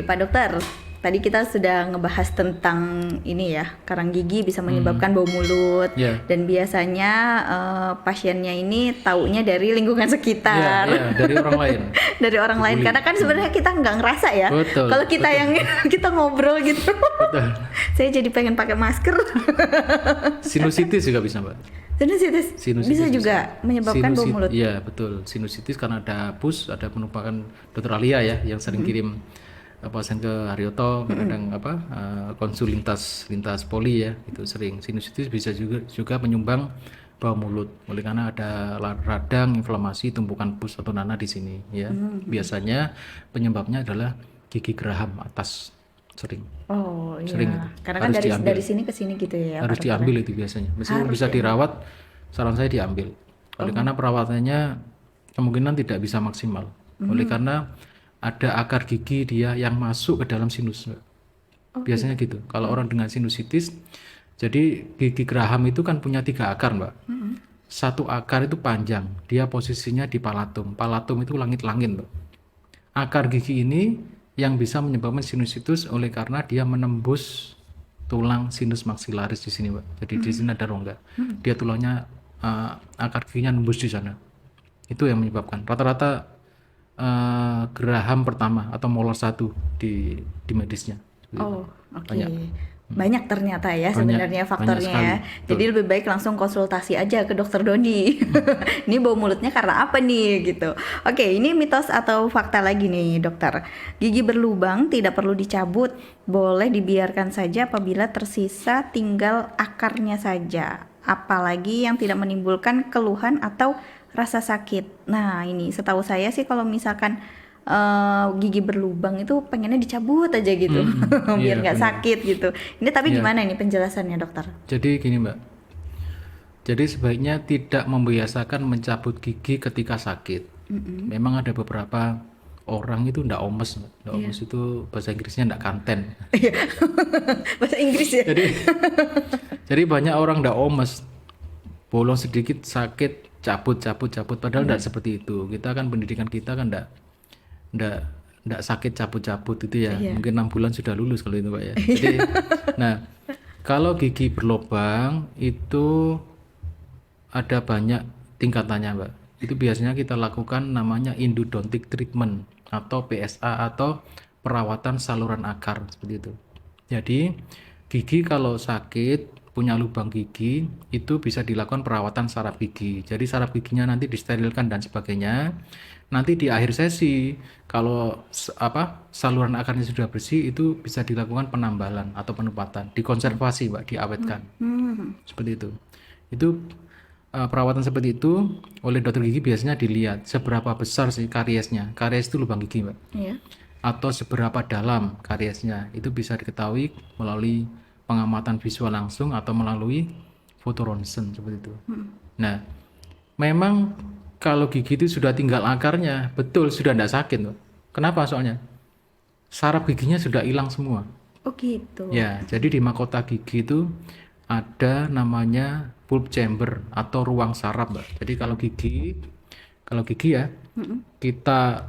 Pak Dokter, tadi kita sudah ngebahas tentang ini ya, karang gigi bisa menyebabkan bau mulut, dan biasanya pasiennya ini taunya dari lingkungan sekitar, dari orang lain. Dari orang lain, karena kan sebenarnya kita nggak ngerasa ya. Kalau kita yang kita ngobrol gitu, saya jadi pengen pakai masker. Sinusitis juga bisa, Mbak. Sinusitis bisa juga menyebabkan bau mulut. Iya betul, sinusitis karena ada pus, ada penumpukan Dokter Alia ya yang sering kirim pasien ke Haryoto, kadang konsul lintas poli ya, itu sering. Sinusitis bisa juga menyumbang bau mulut, oleh karena ada radang, inflamasi, tumpukan pus atau nanah di sini ya. Biasanya penyebabnya adalah gigi geraham atas. Sering itu. Karena kan dari sini ke sini gitu ya. Harus diambil itu biasanya. Meskipun bisa dirawat, saran saya diambil. Oleh karena perawatannya kemungkinan tidak bisa maksimal. Oleh karena ada akar gigi dia yang masuk ke dalam sinus. Biasanya gitu. Kalau orang dengan sinusitis, jadi gigi geraham itu kan punya 3 akar, Mbak. Satu akar itu panjang, dia posisinya di palatum. Palatum itu langit-langit, Mbak. Akar gigi ini yang bisa menyebabkan sinusitis oleh karena dia menembus tulang sinus maksilaris di sini, Pak. Jadi di sini ada rongga. Dia tulangnya akar giginya nembus di sana. Itu yang menyebabkan. Rata-rata geraham pertama atau molar 1 di medisnya. Banyak ternyata ya sebenarnya faktornya ya. Jadi lebih baik langsung konsultasi aja ke Dokter Doni. Ini bau mulutnya karena apa nih gitu. Oke, ini mitos atau fakta lagi nih dokter. Gigi berlubang tidak perlu dicabut, boleh dibiarkan saja apabila tersisa tinggal akarnya saja. Apalagi yang tidak menimbulkan keluhan atau rasa sakit. Nah ini setahu saya sih kalau misalkan gigi berlubang itu pengennya dicabut aja gitu, biar nggak sakit gitu. Ini tapi gimana ini penjelasannya dokter? Jadi gini Mbak, jadi sebaiknya tidak membiasakan mencabut gigi ketika sakit. Memang ada beberapa orang itu ndak omes, omes itu bahasa Inggrisnya ndak kanten. Bahasa Inggris ya. Jadi banyak orang ndak omes, bolong sedikit sakit, cabut, padahal ndak seperti itu. Kita kan pendidikan kita kan ndak sakit cabut-cabut itu ya. Mungkin 6 bulan sudah lulus kalau itu Pak ya. Jadi nah kalau gigi berlubang itu ada banyak tingkatannya Mbak. Itu biasanya kita lakukan namanya endodontic treatment atau PSA atau perawatan saluran akar seperti itu. Jadi gigi kalau sakit punya lubang gigi itu bisa dilakukan perawatan saraf gigi. Jadi saraf giginya nanti disterilkan dan sebagainya. Nanti di akhir sesi kalau saluran akarnya sudah bersih itu bisa dilakukan penambalan atau penempatan, dikonservasi Mbak, diawetkan. Seperti itu. Itu perawatan seperti itu oleh dokter gigi biasanya dilihat seberapa besar sih kariesnya. Karies itu lubang gigi Mbak. Atau seberapa dalam kariesnya. Itu bisa diketahui melalui pengamatan visual langsung atau melalui foto ronsen seperti itu. Nah, memang kalau gigi itu sudah tinggal akarnya, betul sudah tidak sakit loh. Kenapa soalnya? Saraf giginya sudah hilang semua. Oh gitu. Ya, jadi di mahkota gigi itu ada namanya pulp chamber atau ruang saraf, Mbak. Jadi kalau gigi ya, kita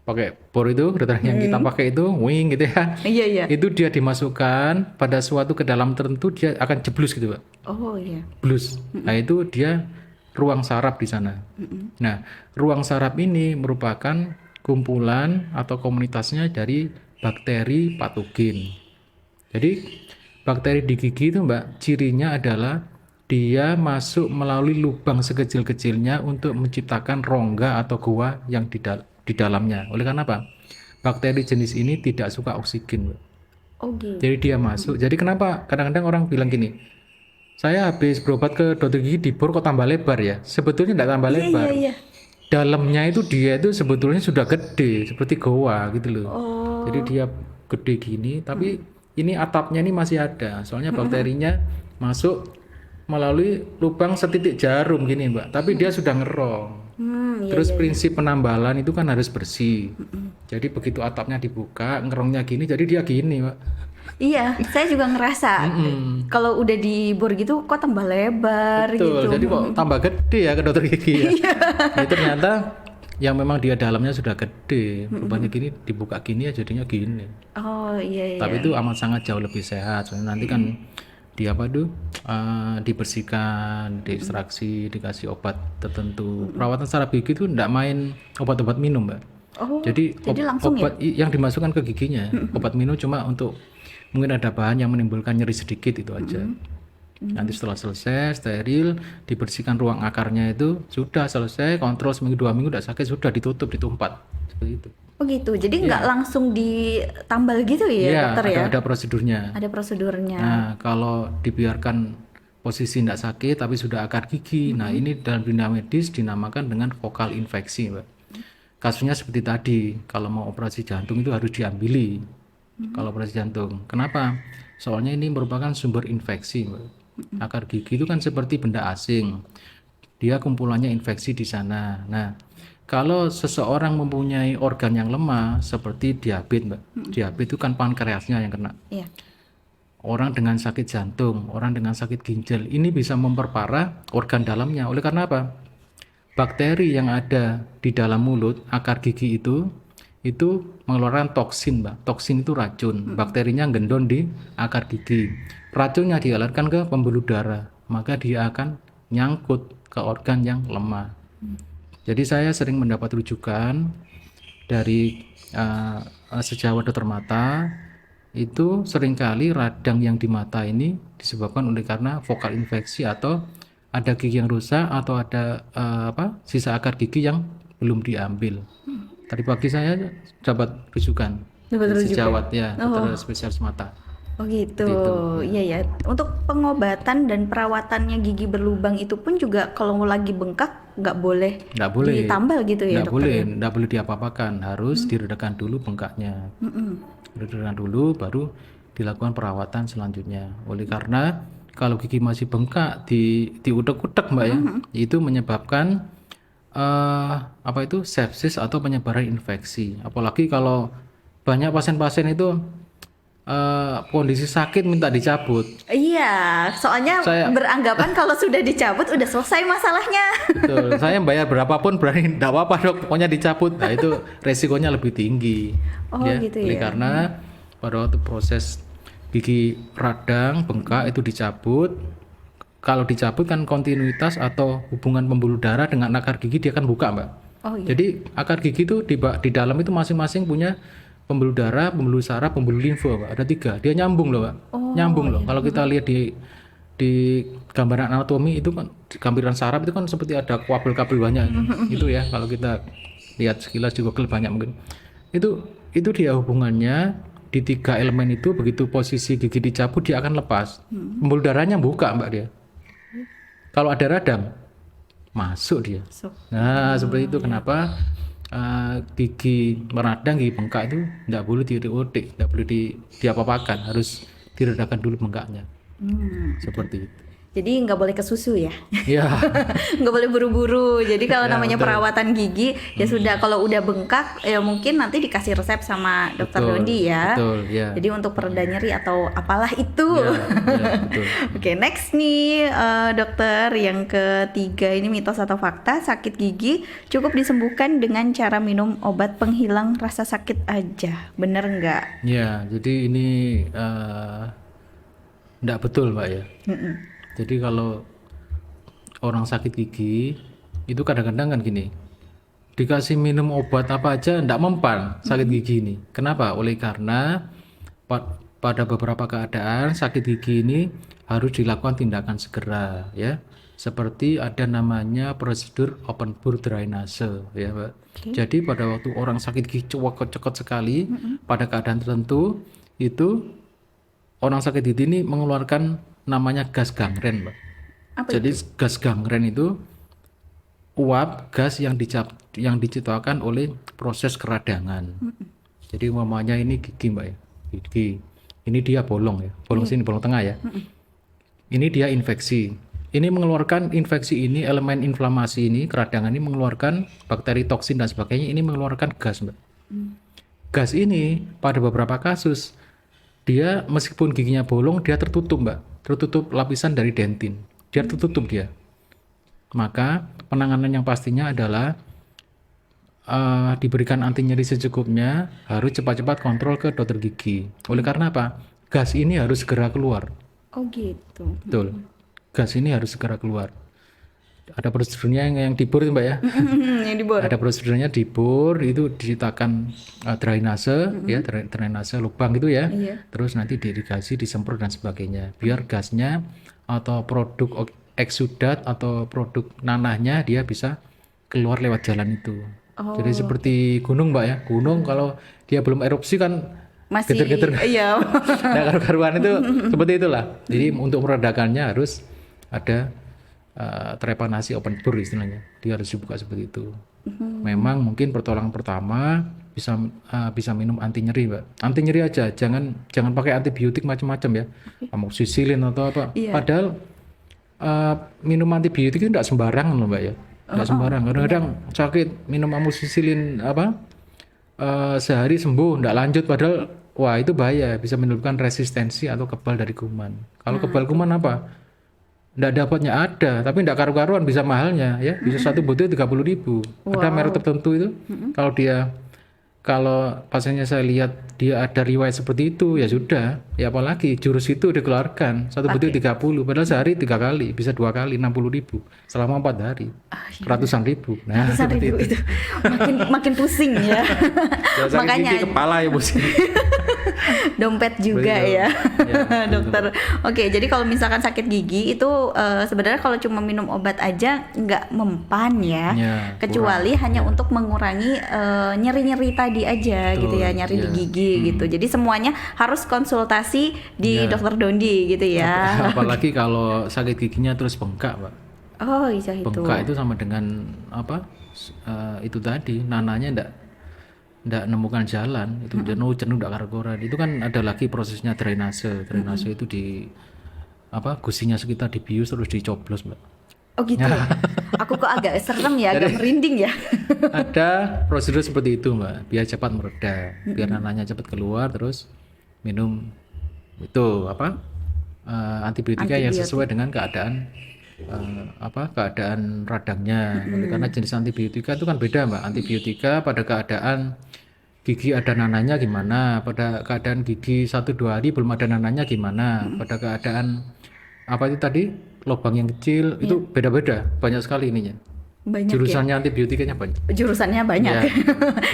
pakai bor itu, yang kita pakai itu wing gitu ya. Iya. Itu dia dimasukkan pada suatu ke dalam tertentu dia akan jeblus gitu, Mbak. Oh iya. Blus. Nah, itu dia ruang saraf di sana. Nah, ruang saraf ini merupakan kumpulan atau komunitasnya dari bakteri patogen. Jadi bakteri di gigi itu Mbak, cirinya adalah dia masuk melalui lubang sekecil-kecilnya untuk menciptakan rongga atau gua yang di dalamnya. Oleh karena apa? Bakteri jenis ini tidak suka oksigen, Mbak. Oh gitu. Jadi dia masuk. Jadi kenapa kadang-kadang orang bilang gini, saya habis berobat ke dokter gigi dibor kok tambah lebar ya? Sebetulnya tidak tambah lebar. Iya. Dalamnya itu dia itu sebetulnya sudah gede seperti goa gitu loh. Jadi dia gede gini, tapi ini atapnya ini masih ada. Soalnya bakterinya masuk melalui lubang setitik jarum gini Mbak. Tapi dia sudah ngerong. Terus prinsip penambalan itu kan harus bersih. Jadi begitu atapnya dibuka, ngerongnya gini, jadi dia gini Mbak. Iya, saya juga ngerasa kalau udah dibor gitu kok tambah lebar. Betul, gitu. jadi kok tambah gede ya ke dokter gigi ya. Jadi ternyata yang memang dia dalamnya sudah gede, lubangnya gini dibuka gini ya jadinya gini. Oh iya iya. Tapi itu amat sangat jauh lebih sehat. Soalnya nanti kan di apa tuh dibersihkan, diekstraksi, dikasih obat tertentu. Perawatan secara gigi itu enggak main obat-obat minum, Mbak. Oh, Jadi langsung ya? obat yang dimasukkan ke giginya, obat minum cuma untuk mungkin ada bahan yang menimbulkan nyeri sedikit itu aja. Nanti setelah selesai steril, dibersihkan ruang akarnya itu sudah selesai, kontrol seminggu 2 minggu udah sakit sudah ditutup ditumpat seperti itu. Oh gitu, jadi nggak langsung ditambal gitu ya Iya, dokter ya? ada prosedurnya. Ada prosedurnya. Nah, kalau dibiarkan posisi tidak sakit tapi sudah akar gigi, nah ini dalam dunia medis dinamakan dengan vokal infeksi, Mbak. Kasusnya seperti tadi, kalau mau operasi jantung itu harus diambili. Kalau operasi jantung, kenapa? Soalnya ini merupakan sumber infeksi, Mbak. Akar gigi itu kan seperti benda asing, dia kumpulannya infeksi di sana. Nah, kalau seseorang mempunyai organ yang lemah seperti diabetes, Mbak. Diabetes itu kan pankreasnya yang kena. Iya. Orang dengan sakit jantung, orang dengan sakit ginjal, ini bisa memperparah organ dalamnya. Oleh karena apa? Bakteri yang ada di dalam mulut, akar gigi itu mengeluarkan toksin, Mbak. Toksin itu racun. Bakterinya gendon di akar gigi. Racunnya dialirkan ke pembuluh darah, maka dia akan nyangkut ke organ yang lemah. Jadi saya sering mendapat rujukan dari sejawat dokter mata, itu seringkali radang yang di mata ini disebabkan oleh karena vokal infeksi atau ada gigi yang rusak atau ada sisa akar gigi yang belum diambil. Tadi pagi saya dapat rujukan dari sejawat ya, dokter spesialis mata. Oh gitu, iya ya. Untuk pengobatan dan perawatannya gigi berlubang itu pun juga kalau lagi bengkak nggak boleh ditambal gitu ya dokter? Nggak boleh diapa-apakan, harus diredakan dulu bengkaknya. Diredakan dulu, baru dilakukan perawatan selanjutnya. Oleh karena kalau gigi masih bengkak, diutek-utek, Mbak ya, itu menyebabkan sepsis atau penyebaran infeksi. Apalagi kalau banyak pasien-pasien itu kondisi sakit minta dicabut. Iya, soalnya beranggapan kalau sudah dicabut udah selesai masalahnya. Betul, saya bayar berapapun berani, enggak apa-apa dok, pokoknya dicabut. Nah itu resikonya lebih tinggi. Gitu ya. Karena pada waktu proses gigi radang, bengkak itu dicabut. Kalau dicabut kan kontinuitas atau hubungan pembuluh darah dengan akar gigi dia akan buka, Mbak. Jadi akar gigi itu di dalam itu masing-masing punya pembuluh darah, pembuluh saraf, pembuluh limfa, Pak. Ada 3. Dia nyambung loh, Pak. Nyambung loh. Kalau kita lihat di gambaran anatomi itu kan gambaran saraf itu kan seperti ada kabel-kabel banyak. Itu ya kalau kita lihat sekilas di Google banyak mungkin. Itu dia hubungannya di 3 elemen itu, begitu posisi gigi dicabut dia akan lepas. Pembuluh darahnya buka, Mbak, dia. Kalau ada radang masuk dia. Nah, seperti itu kenapa gigi meradang, gigi bengkak itu tidak boleh diutik, tidak boleh diapa-apakan, harus diredakan dulu bengkaknya. Seperti itu. Jadi nggak boleh ke susu ya? Iya. Nggak boleh buru-buru. Jadi kalau namanya perawatan gigi ya sudah, kalau udah bengkak ya mungkin nanti dikasih resep sama dokter Dondi ya. Betul, ya. Jadi untuk pereda nyeri atau apalah itu. Betul. Oke, next nih dokter, yang ketiga ini mitos atau fakta, sakit gigi cukup disembuhkan dengan cara minum obat penghilang rasa sakit aja. Bener nggak? Ya, jadi ini nggak betul, Mbak ya. Jadi kalau orang sakit gigi itu kadang-kadang kan gini, dikasih minum obat apa aja nggak mempan sakit gigi ini. Kenapa? Oleh karena pada beberapa keadaan sakit gigi ini harus dilakukan tindakan segera ya. Seperti ada namanya prosedur open burr drainase ya, Mbak. Jadi pada waktu orang sakit gigi cekot sekali pada keadaan tertentu itu orang sakit gigi ini mengeluarkan namanya gas gangren, Mbak. Jadi gas gangren itu uap gas yang diciptakan oleh proses keradangan. Jadi umpamanya ini gigi, Mbak ya. Gigi. Ini dia bolong ya. Bolong sini, bolong tengah ya. Ini dia infeksi. Ini mengeluarkan infeksi ini, elemen inflamasi ini, keradangan ini mengeluarkan bakteri, toksin dan sebagainya, ini mengeluarkan gas, Mbak. Gas ini pada beberapa kasus dia meskipun giginya bolong dia tertutup, Mbak. Tertutup lapisan dari dentin. Dia tertutup dia. Maka penanganan yang pastinya adalah diberikan anti nyeri secukupnya, harus cepat-cepat kontrol ke dokter gigi. Oleh karena apa? Gas ini harus segera keluar. Oh gitu. Betul. Gas ini harus segera keluar. Ada prosedurnya yang dibor itu Mbak ya. Yang dibor. Ada prosedurnya dibor, itu diceritakan drainase ya, drainase lubang itu ya. Iya. Terus nanti diirigasi, disemprot dan sebagainya. Biar gasnya atau produk eksudat atau produk nanahnya dia bisa keluar lewat jalan itu. Oh. Jadi seperti gunung Mbak ya. Gunung kalau dia belum erupsi kan Masih geter-geter. iya. Nah, karu-karuan itu seperti itulah. Jadi untuk meredakannya harus ada trepanasi open bore istilahnya. Dia harus dibuka seperti itu. Memang mungkin pertolongan pertama bisa minum anti nyeri, Mbak. Anti nyeri aja, jangan pakai antibiotik macam-macam ya. Amoxicillin atau apa. Iya. Padahal minum antibiotik itu tidak sembarangan loh, Mbak ya. Tidak sembarangan. Kadang-kadang sakit minum amoxicillin sehari sembuh, tidak lanjut, padahal wah itu bahaya, bisa menimbulkan resistensi atau kebal dari kuman. Kalau kebal kuman apa? Nggak dapatnya ada, tapi nggak karu-karuan, bisa mahalnya ya, bisa satu butir 30.000. Ada merek tertentu itu, kalau pasiennya saya lihat dia ada riwayat seperti itu, ya sudah, ya apalagi jurus itu dikeluarkan, satu butir 30, padahal sehari 3 kali, bisa 2 kali 60.000, selama 4 hari, ratusan ribu. Nah, Ratusan seperti ribu itu. itu. Makin pusing ya. Ya, sakit Makanya gigi, kepala ya pusing. dompet juga Betul. ya, Ya, dokter. Oke, jadi kalau misalkan sakit gigi itu sebenarnya kalau cuma minum obat aja nggak mempan ya, Ya, kecuali hanya untuk mengurangi nyeri-nyeri tadi aja. Betul, gitu ya, nyeri di ya. gigi gitu. Jadi semuanya harus konsultasi di Ya. dokter Dondi gitu ya. Apalagi kalau sakit giginya terus bengkak, Pak. Oh iya itu. Bengkak itu sama dengan apa? Itu tadi nananya ndak nemukan jalan, itu jenuh ndak karu-karuan. Itu kan ada lagi prosesnya drainase. Drainase itu di gusinya sekitar dibius terus dicoblos, Mbak. Oh gitu. Aku kok agak serem ya, agak merinding ya. Ada prosedur seperti itu, Mbak, biar cepat mereda, biar nananya cepat keluar, terus minum itu antibiotika yang sesuai dengan keadaan keadaan radangnya. Karena jenis antibiotika itu kan beda, Mbak. Antibiotika pada keadaan gigi ada nananya gimana, pada keadaan gigi 1-2 hari belum ada nananya gimana, pada keadaan apa itu tadi lubang yang kecil itu beda-beda, banyak sekali ininya. Banyak Jurusannya antibiotikanya banyak. Jurusannya banyak. Ya.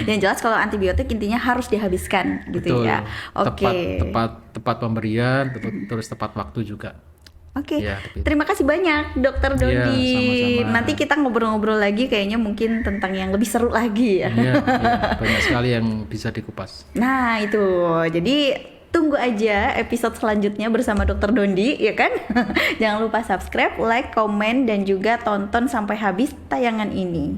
Yang jelas kalau antibiotik intinya harus dihabiskan gitu Betul. ya. Oke. Tepat pemberian, terus tepat waktu juga. Oke. Ya, Terima kasih banyak Dokter Dondi. sama-sama. Nanti kita ngobrol-ngobrol lagi kayaknya mungkin tentang yang lebih seru lagi ya. Iya, banyak sekali yang bisa dikupas. Nah, itu. Jadi tunggu aja episode selanjutnya bersama Dokter Dondi, ya kan? Jangan lupa subscribe, like, komen, dan juga tonton sampai habis tayangan ini.